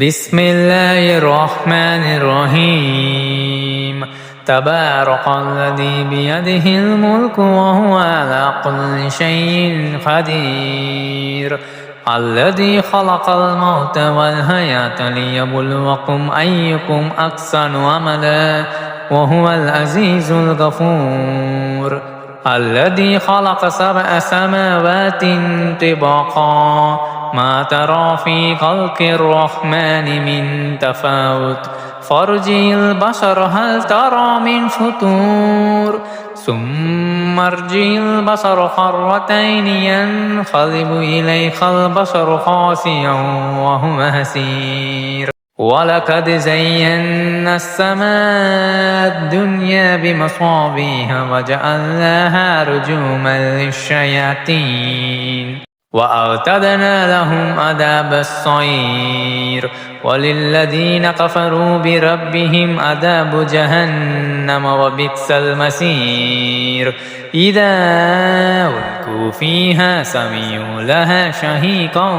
بسم الله الرحمن الرحيم تبارك الذي بيده الملك وهو على كل شيء قدير الذي خلق الموت والحياة ليبلوكم أيكم أحسن عملا وهو العزيز الغفور الذي خلق 7 سماوات طباقا ما ترى في خلق الرحمن من تفاوت فارجع البصر هل ترى من فطور ثم ارجع البصر كرتين ينقلب إليك البصر خاسئا وهو حسير ولقد زينا السماء الدنيا بمصابيح وجعلناها رجوما للشياطين وأعتدنا لهم عذاب السعير وللذين كفروا بربهم عذاب جهنم وبئس المصير إذا ألقوا فيها سمعوا لها شهيقا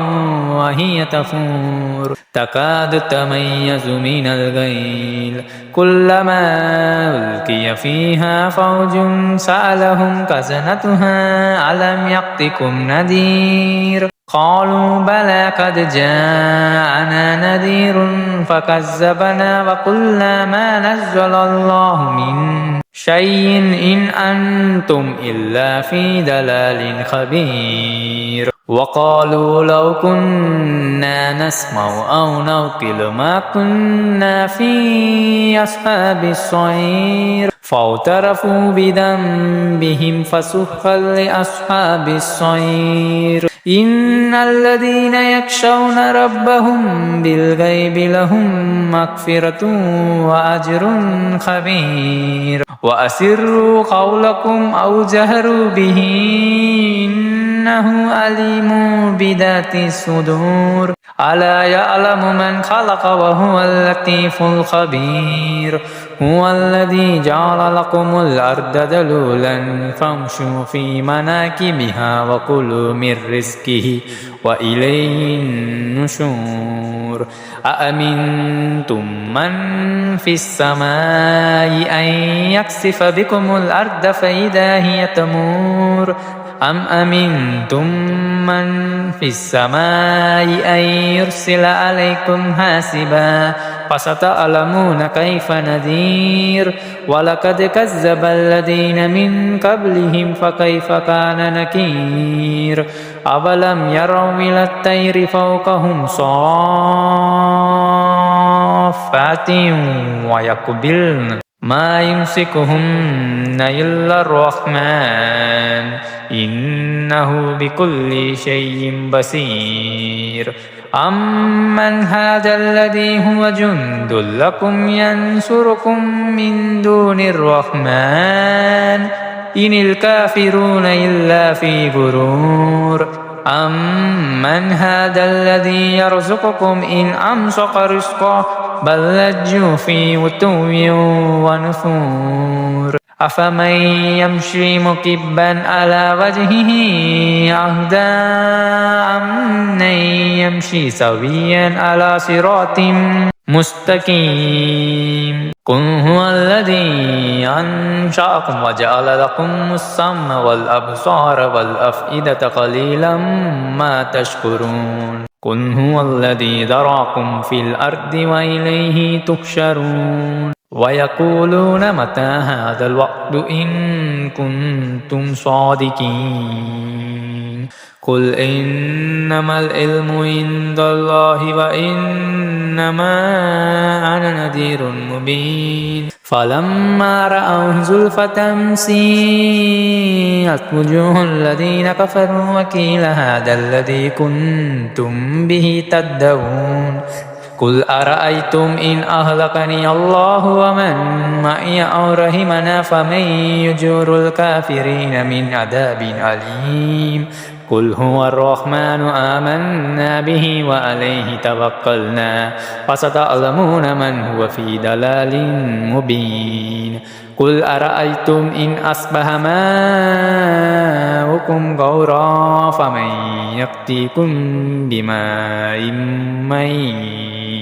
وهي تفور تكاد تميز من الغيظ كلما ألقي فيها فوج سألهم خزنتها ألم يأتكم نذير قالوا بلى قد جاءنا نذير فكذبنا وقلنا ما نزل الله من شيء إن أنتم إلا في ضلال خبير وقالوا لو كنا نسمع أو نعقل ما كنا في أصحاب السعير فاعترفوا بذنبهم فسحقا لأصحاب السعير إن الذين يخشون ربهم بالغيب لهم مغفرة وأجر كبير وأسروا قولكم أو جهروا به إنه عليم بذات الصدور ألا يعلم من خلق وهو اللطيف الخبير هو الذي جعل لكم الأرض ذلولا فامشوا في مناكبها وكلوا من رزقه وإليه النشور أأمنتم من في السماء أن يخسف بكم الأرض فإذا هي تمور أم أمنتم من في السماء أن يرسل عليكم حاسبا فستعلمون كيف نذير ولقد كذب الذين من قبلهم فكيف كان نكير أولم يروا إلى الطير فوقهم صافات ويقبلن ما يمسكهن إلا الرحمن إنه بكل شيء بصير أمن هذا الذي هو جند لكم ينصركم من دون الرحمن إن الكافرون إلا في غرور أمن هذا الذي يرزقكم إن أمسك رزقه بل لجوا في عتو ونفور أفمن يمشي مكبا على وجهه أهدى أمن يمشي سويا على صراط مستقيم قل هو الذي أنشأكم وجعل لكم السمع والأبصار والأفئدة قليلا ما تشكرون قل هو الذي ذراكم في الأرض وإليه تحشرون ويقولون متى هذا الوعد إن كنتم صادقين قل إنما العلم عند الله وإنما أنا نذير مبين فلما رأوه زلفة سيئت وجوه الذين كفروا وقيل هذا الذي كنتم به تدعون قل أرأيتم إن أهلكني الله ومن معي أو رحمنا فمن يجير الكافرين من عذاب أليم قل هو الرحمن آمنا به وعليه توكلنا فستعلمون من هو في ضلال مبين قل أرأيتم إن أصبح ماؤكم غورا فمن يأتيكم بماء معين